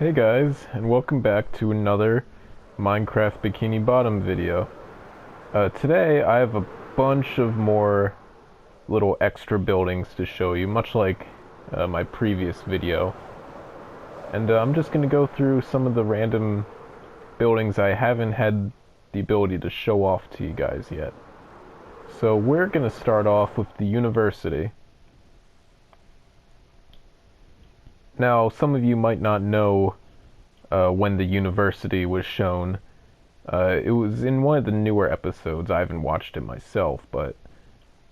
Hey guys, and welcome back to another Minecraft Bikini Bottom video. Today I have a bunch of more little extra buildings to show you, much like my previous video. And I'm just going to go through some of the random buildings I haven't had the ability to show off to you guys yet. So we're going to start off with the university. Now, some of you might not know when the university was shown. It was in one of the newer episodes. I haven't watched it myself, but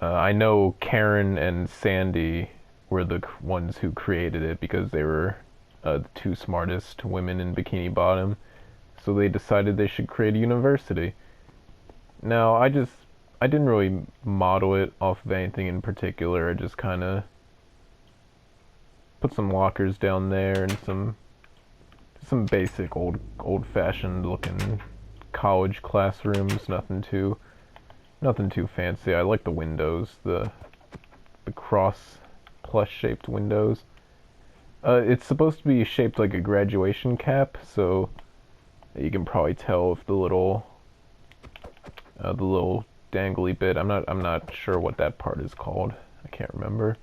I know Karen and Sandy were the ones who created it because they were the two smartest women in Bikini Bottom. So they decided they should create a university. Now, I didn't really model it off of anything in particular. I just kind of put some lockers down there and some basic old-fashioned looking college classrooms. Nothing too fancy. I like the windows, the cross plus shaped windows. It's supposed to be shaped like a graduation cap, so you can probably tell if the little dangly bit. I'm not sure what that part is called. I can't remember.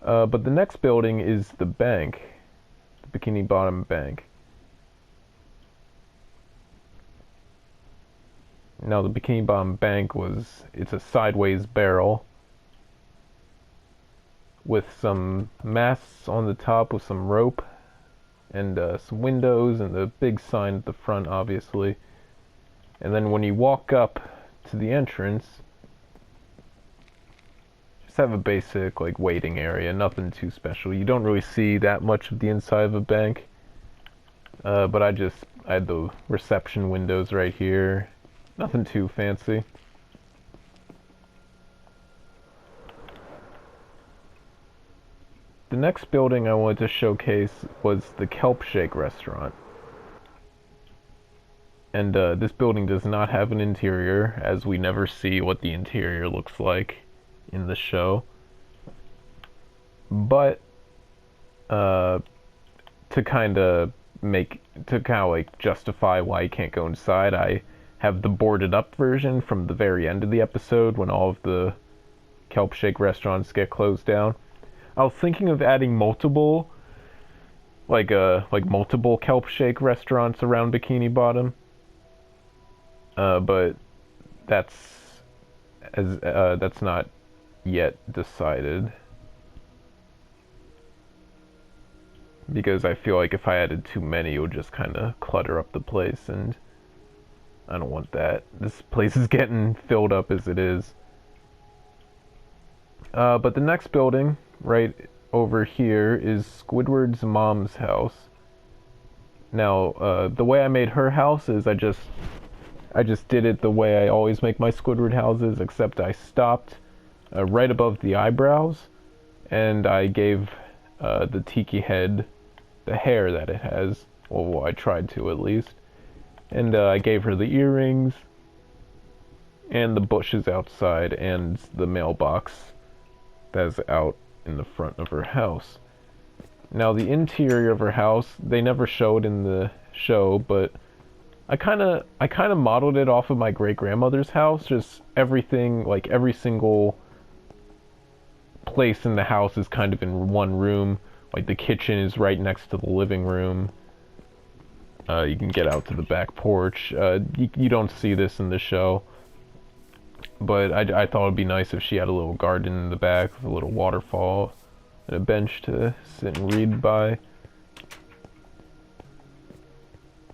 But the next building is the bank, the Bikini Bottom Bank. Now the Bikini Bottom Bank it's a sideways barrel with some masts on the top with some rope and some windows and the big sign at the front, obviously. And then when you walk up to the entrance, have a basic like waiting area, nothing too special. You don't really see that much of the inside of a bank, but I had the reception windows right here, nothing too fancy. The next building I wanted to showcase was the Kelp Shake restaurant, and this building does not have an interior, as we never see what the interior looks like in the show, but to kind of like justify why you can't go inside, I have the boarded up version from the very end of the episode when all of the Kelp Shake restaurants get closed down. I was thinking of adding multiple multiple Kelp Shake restaurants around Bikini Bottom, but that's not yet decided, because I feel like if I added too many it would just kind of clutter up the place, and I don't want that. This place is getting filled up as it is. But the next building right over here is Squidwards Mom's house. Now the way I made her house is I just did it the way I always make my Squidward houses, except I stopped right above the eyebrows, and I gave the tiki head the hair that it has. Well, I tried to at least. And I gave her the earrings, and the bushes outside, and the mailbox that's out in the front of her house. Now the interior of her house, they never showed in the show, but I kind of modeled it off of my great-grandmother's house. Just everything, like every single place in the house is kind of in one room. Like the kitchen is right next to the living room. You can get out to the back porch. You don't see this in the show, but I thought it'd be nice if she had a little garden in the back with a little waterfall and a bench to sit and read by.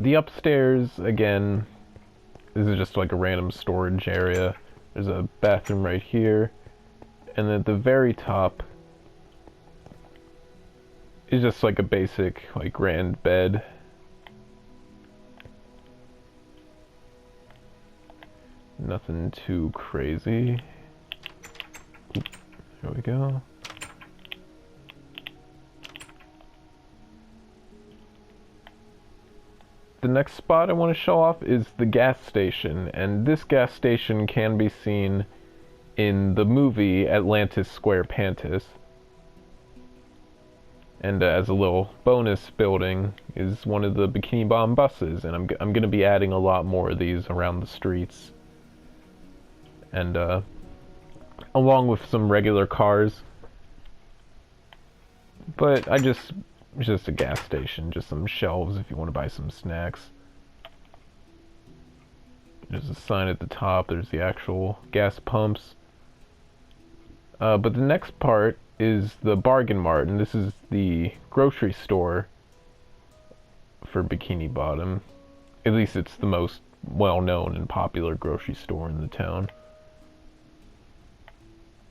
The upstairs, again, this is just like a random storage area. There's a bathroom right here, and at the very top is just like a basic like grand bed. Nothing too crazy. Oop, there we go. The next spot I want to show off is the gas station, and this gas station can be seen in the movie Atlantis Square Pantis. And as a little bonus building is one of the Bikini Bomb buses, and I'm going to be adding a lot more of these around the streets. And along with some regular cars. But it's just a gas station, just some shelves if you want to buy some snacks. There's a sign at the top, there's the actual gas pumps. But the next part is the Bargain Mart, and this is the grocery store for Bikini Bottom. At least it's the most well-known and popular grocery store in the town.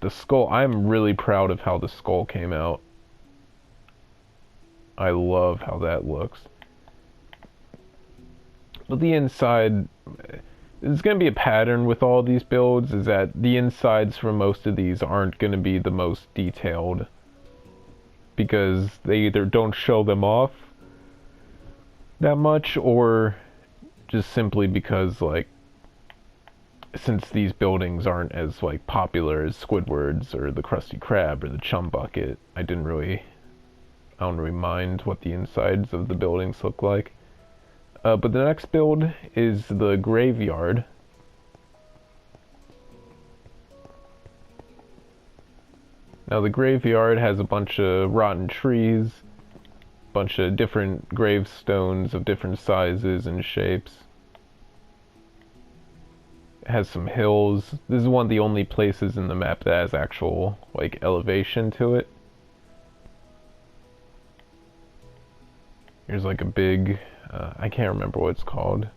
The skull, I'm really proud of how the skull came out. I love how that looks. But the inside, there's going to be a pattern with all these builds, is that the insides for most of these aren't going to be the most detailed, because they either don't show them off that much, or just simply because, like, since these buildings aren't as, like, popular as Squidwards or the Krusty Krab or the Chum Bucket, I don't really mind what the insides of the buildings look like. But the next build is the graveyard. Now the graveyard has a bunch of rotten trees, a bunch of different gravestones of different sizes and shapes. It has some hills. This is one of the only places in the map that has actual, like, elevation to it. Here's like a big, I can't remember what it's called.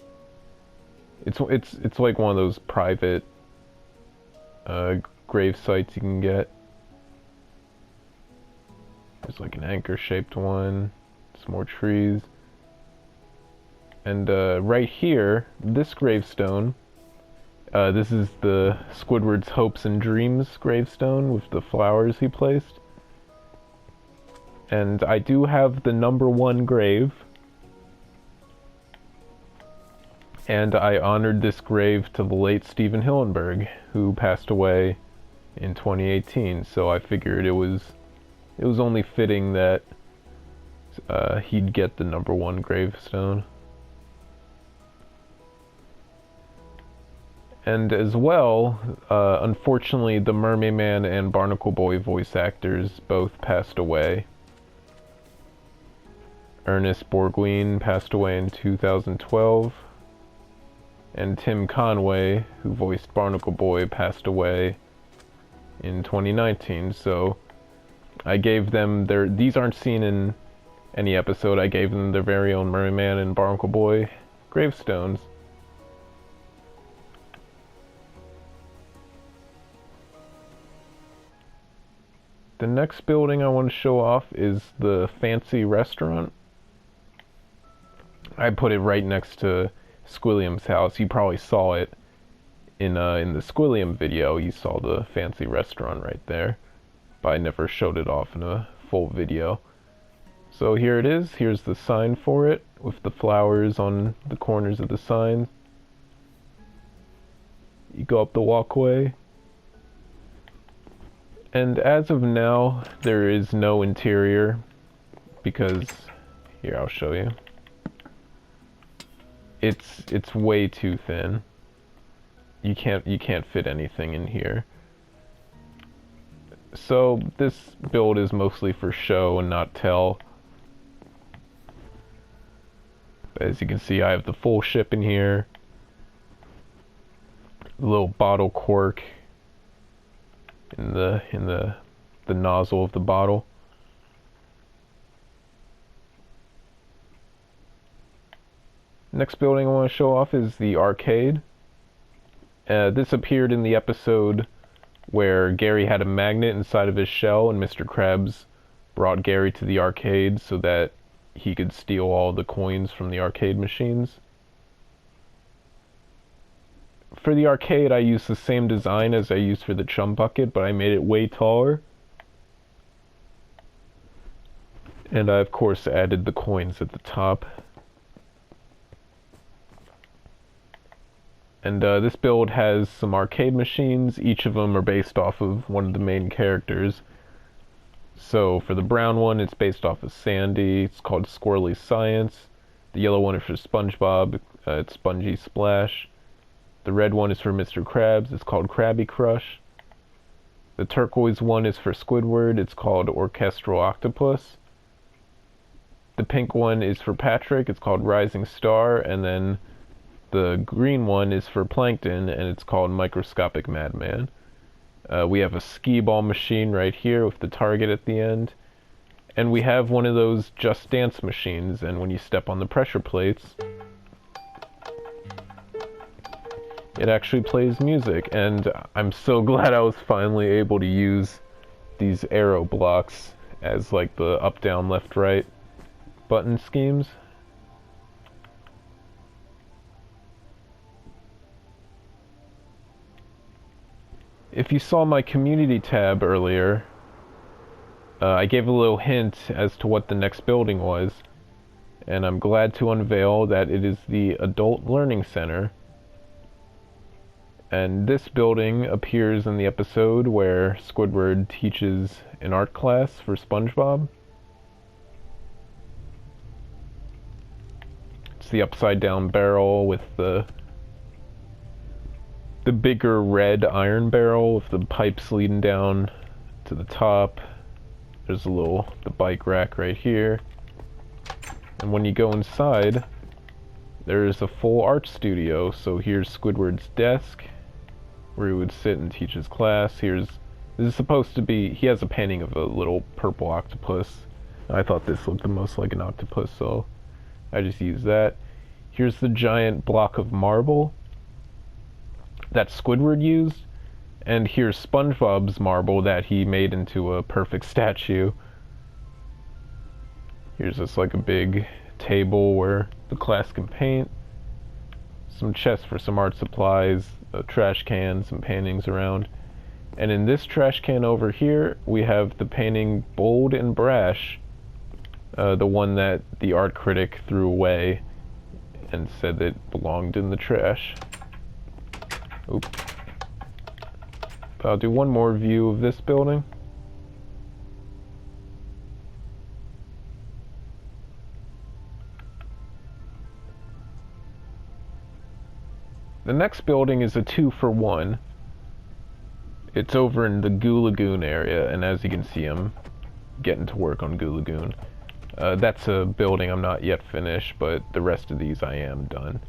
It's like one of those private grave sites you can get. There's like an anchor-shaped one, some more trees. And right here, this gravestone, this is the Squidward's Hopes and Dreams gravestone with the flowers he placed. And I do have the #1 grave. And I honored this grave to the late Steven Hillenburg, who passed away in 2018. So I figured it was only fitting that he'd get the #1 gravestone. And as well, unfortunately, the Mermaid Man and Barnacle Boy voice actors both passed away. Ernest Borgnine passed away in 2012, and Tim Conway, who voiced Barnacle Boy, passed away in 2019. So I gave them these aren't seen in any episode, I gave them their very own Mermaid Man and Barnacle Boy gravestones. The next building I want to show off is the fancy restaurant. I put it right next to Squilliam's house. You probably saw it in the Squilliam video. You saw the fancy restaurant right there, but I never showed it off in a full video. So here it is. Here's the sign for it with the flowers on the corners of the sign. You go up the walkway. And as of now, there is no interior because, here, I'll show you. It's way too thin. You can't fit anything in here. So this build is mostly for show and not tell. As you can see, I have the full ship in here. A little bottle cork in the nozzle of the bottle. Next building I want to show off is the arcade. This appeared in the episode where Gary had a magnet inside of his shell and Mr. Krabs brought Gary to the arcade so that he could steal all the coins from the arcade machines. For the arcade, I used the same design as I used for the Chum Bucket, but I made it way taller. And I, of course, added the coins at the top. And this build has some arcade machines. Each of them are based off of one of the main characters. So for the brown one, it's based off of Sandy. It's called Squirrely Science. The yellow one is for SpongeBob. It's Spongy Splash. The red one is for Mr. Krabs. It's called Krabby Crush. The turquoise one is for Squidward. It's called Orchestral Octopus. The pink one is for Patrick. It's called Rising Star. And then the green one is for Plankton, and it's called Microscopic Madman. We have a skee ball machine right here with the target at the end. And we have one of those Just Dance machines, and when you step on the pressure plates, it actually plays music. And I'm so glad I was finally able to use these arrow blocks as like the up, down, left, right button schemes. If you saw my community tab earlier, I gave a little hint as to what the next building was, and I'm glad to unveil that it is the Adult Learning Center. And this building appears in the episode where Squidward teaches an art class for SpongeBob. It's the upside down barrel with the bigger red iron barrel with the pipes leading down to the top. There's the bike rack right here. And when you go inside, there's a full art studio. So here's Squidward's desk, where he would sit and teach his class. This is supposed to be, he has a painting of a little purple octopus. I thought this looked the most like an octopus, so I just used that. Here's the giant block of marble that Squidward used, and here's SpongeBob's marble that he made into a perfect statue. Here's just like a big table where the class can paint, some chests for some art supplies, a trash can, some paintings around. And in this trash can over here, we have the painting Bold and Brash, the one that the art critic threw away and said that it belonged in the trash. Oops. But I'll do one more view of this building. The next building is a 2-for-1. It's over in the Goo Lagoon area, and as you can see, I'm getting to work on Goo Lagoon. That's a building I'm not yet finished, but the rest of these I am done.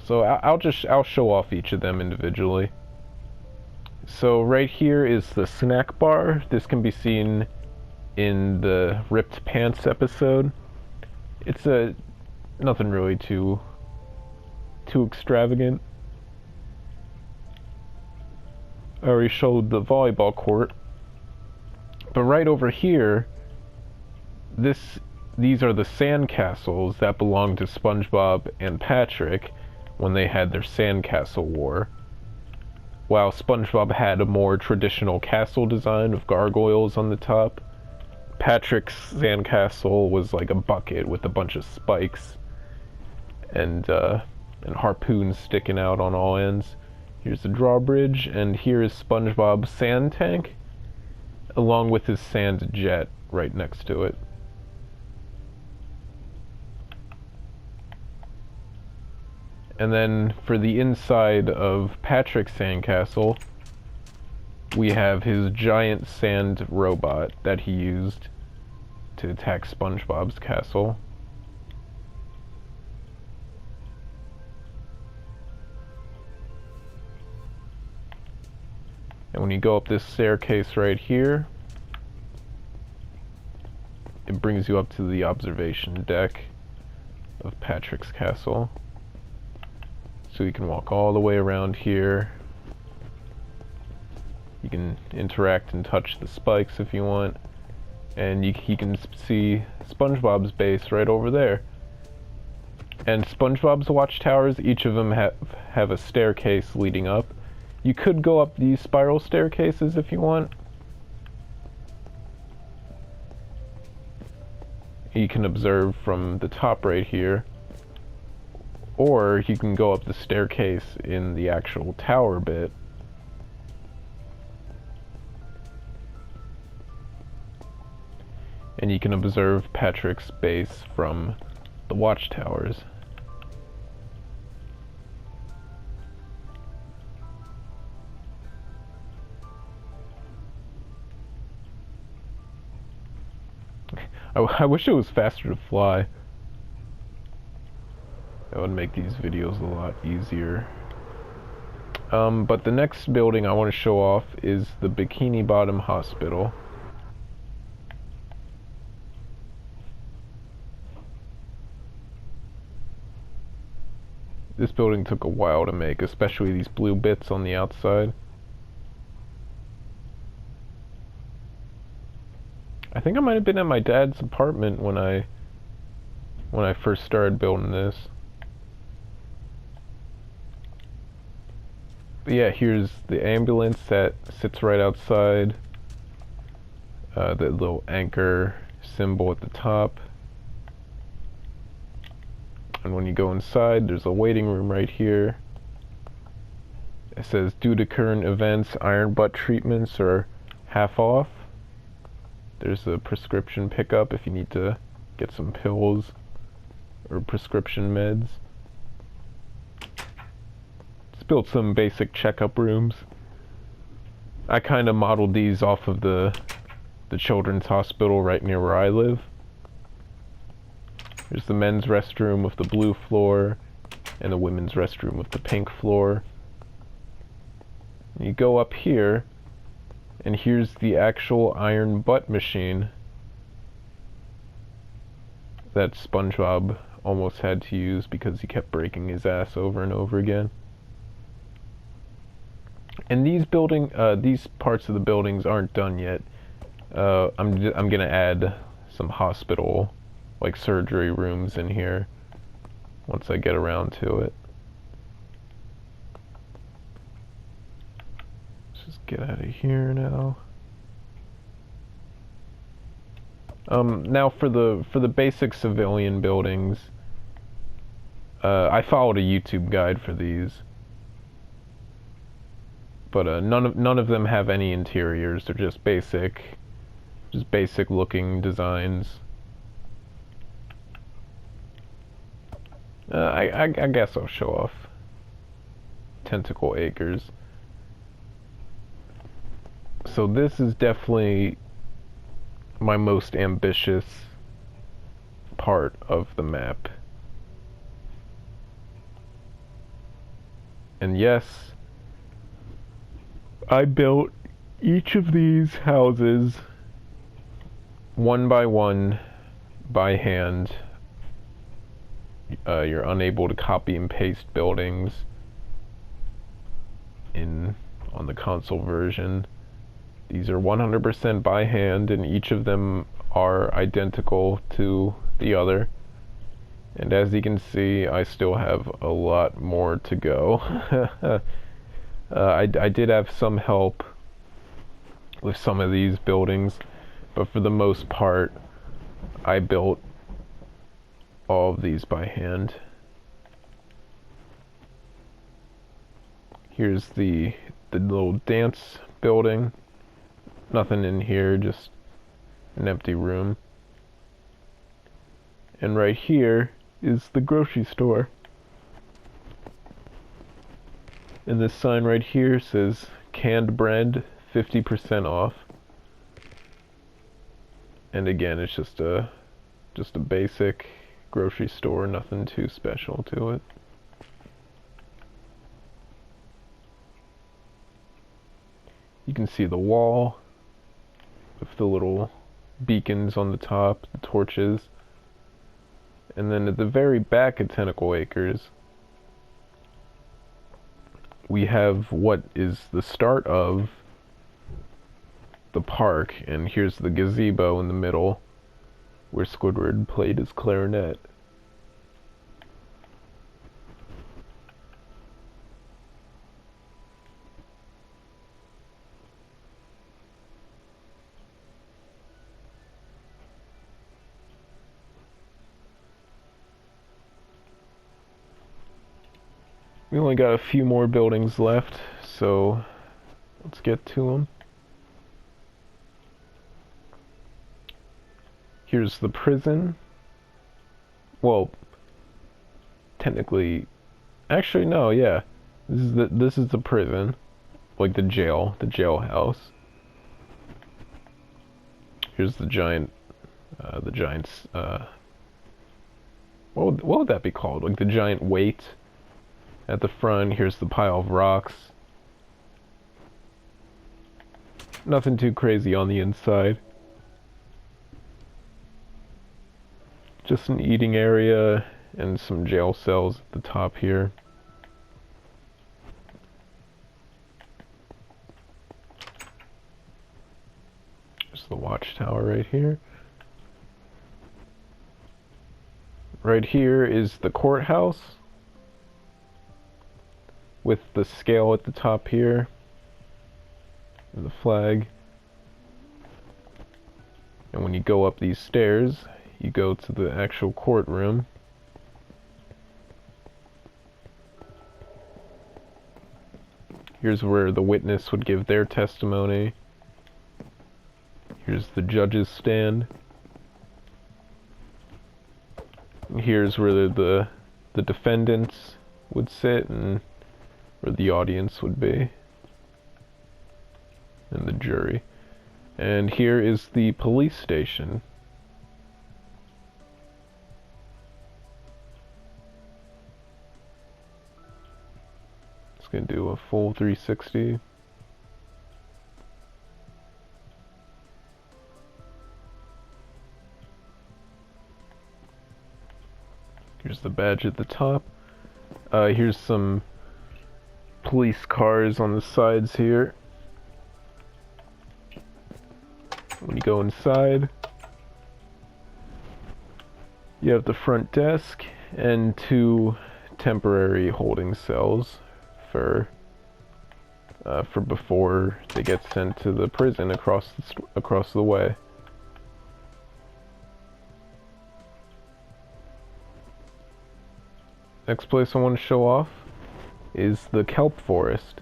So I'll show off each of them individually. So right here is the snack bar. This can be seen in the Ripped Pants episode. It's nothing really too extravagant. I already showed the volleyball court. But right over here, these are the sand castles that belonged to SpongeBob and Patrick when they had their sandcastle war. While SpongeBob had a more traditional castle design with gargoyles on the top, Patrick's sandcastle was like a bucket with a bunch of spikes and harpoons sticking out on all ends. Here's the drawbridge, and here is SpongeBob's sand tank, along with his sand jet right next to it. And then for the inside of Patrick's sandcastle, we have his giant sand robot that he used to attack SpongeBob's castle. And when you go up this staircase right here, it brings you up to the observation deck of Patrick's castle. So you can walk all the way around here. You can interact and touch the spikes if you want. And you can see SpongeBob's base right over there. And SpongeBob's watchtowers, each of them have a staircase leading up. You could go up these spiral staircases if you want. You can observe from the top right here. Or you can go up the staircase in the actual tower bit. and you can observe Patrick's base from the watchtowers. I wish it was faster to fly. That would make these videos a lot easier. But the next building I want to show off is the Bikini Bottom Hospital. This building took a while to make, especially these blue bits on the outside. I think I might have been at my dad's apartment when I first started building this. But yeah, here's the ambulance that sits right outside. The little anchor symbol at the top. And when you go inside, there's a waiting room right here. It says, due to current events, iron butt treatments are half off. There's a prescription pickup if you need to get some pills or prescription meds. It's built some basic checkup rooms. I kind of modeled these off of the children's hospital right near where I live. There's the men's restroom with the blue floor and the women's restroom with the pink floor. You go up here, and here's the actual iron butt machine that SpongeBob almost had to use because he kept breaking his ass over and over again. And these parts of the buildings aren't done yet. I'm gonna add some hospital, like surgery rooms in here once I get around to it. Just get out of here now. Now for the basic civilian buildings, I followed a YouTube guide for these, but none of them have any interiors. They're just basic looking designs. I guess I'll show off Tentacle Acres. So this is definitely my most ambitious part of the map. And yes, I built each of these houses one by one by hand. You're unable to copy and paste buildings on the console version. These are 100% by hand, and each of them are identical to the other. And as you can see, I still have a lot more to go. I did have some help with some of these buildings, but for the most part, I built all of these by hand. Here's the little dance building. Nothing in here, just an empty room. And right here is the grocery store. And this sign right here says canned bread 50% off. And again, it's just a basic grocery store, nothing too special to it. You can see the wall with the little beacons on the top, the torches. And then at the very back of Tentacle Acres, we have what is the start of the park, and here's the gazebo in the middle where Squidward played his clarinet. We only got a few more buildings left, so let's get to them. Here's the prison. Well, technically, actually no, yeah. This is the prison, like the jailhouse. Here's the giant's what would that be called? Like the giant weight at the front. Here's the pile of rocks. Nothing too crazy on the inside. Just an eating area and some jail cells at the top here. There's the watchtower right here. Right here is the courthouse with the scale at the top here and the flag. And when you go up these stairs, you go to the actual courtroom. Here's where the witness would give their testimony. Here's the judge's stand. And here's where the defendants would sit and where the audience would be. And the jury. And here is the police station. It's gonna do a full 360. Here's the badge at the top. Here's some police cars on the sides here. When you go inside, you have the front desk and 2 temporary holding cells for before they get sent to the prison across the way. Next place I want to show off is the kelp forest.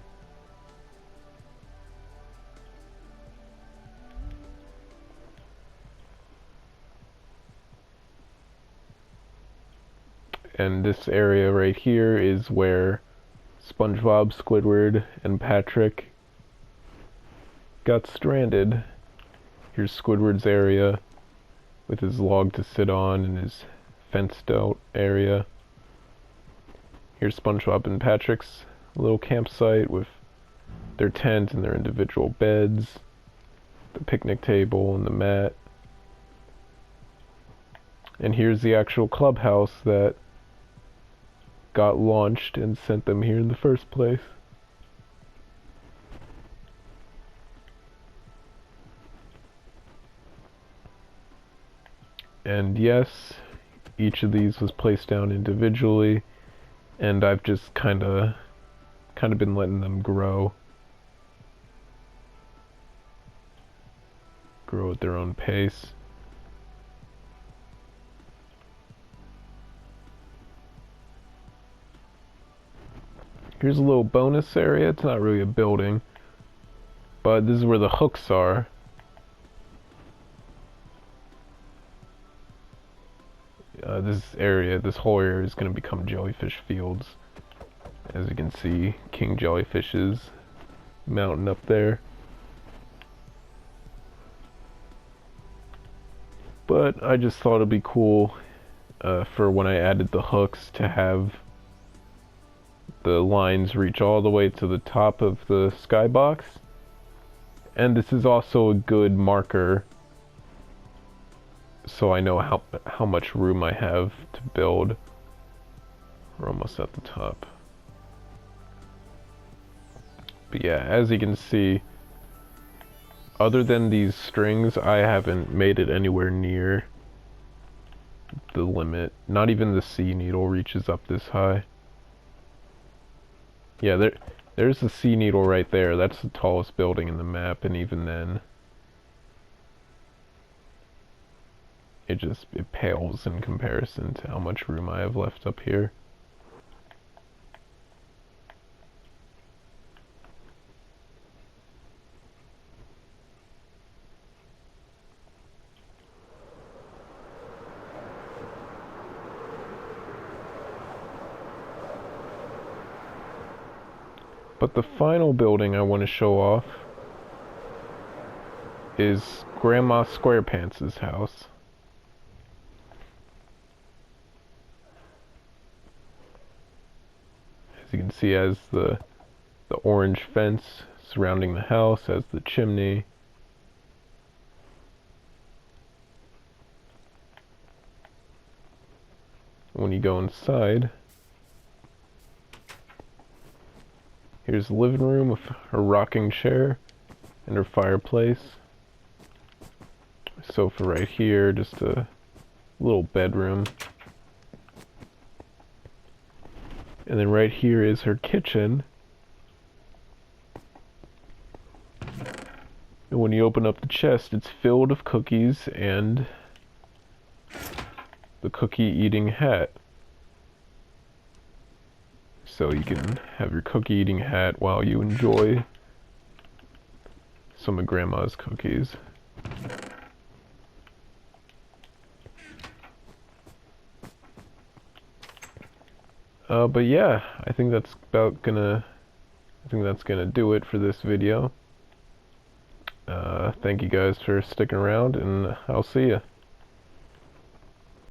And this area right here is where SpongeBob, Squidward, and Patrick got stranded. Here's Squidward's area with his log to sit on and his fenced out area. Here's SpongeBob and Patrick's little campsite with their tent and their individual beds, the picnic table and the mat. And here's the actual clubhouse that got launched and sent them here in the first place. And yes, each of these was placed down individually, and I've just kind of been letting them grow at their own pace. Here's a little bonus area. It's not really a building, but this is where the hooks are. This whole area is going to become jellyfish fields. As you can see, king jellyfishes mountain up there. But I just thought it'd be cool for when I added the hooks to have the lines reach all the way to the top of the skybox. And this is also a good marker so I know how much room I have to build. We're almost at the top. But yeah, as you can see, other than these strings, I haven't made it anywhere near the limit. Not even the sea needle reaches up this high. Yeah, there's the sea needle right there. That's the tallest building in the map, and even then, it pales in comparison to how much room I have left up here. But the final building I want to show off is Grandma Squarepants' house. As you can see, it has the orange fence surrounding the house, has the chimney. When you go inside, here's the living room with her rocking chair and her fireplace. Sofa right here, just a little bedroom. And then right here is her kitchen. And when you open up the chest, it's filled with cookies and the cookie eating hat. So you can have your cookie eating hat while you enjoy some of Grandma's cookies. But yeah, I think that's gonna do it for this video. Thank you guys for sticking around, and I'll see ya.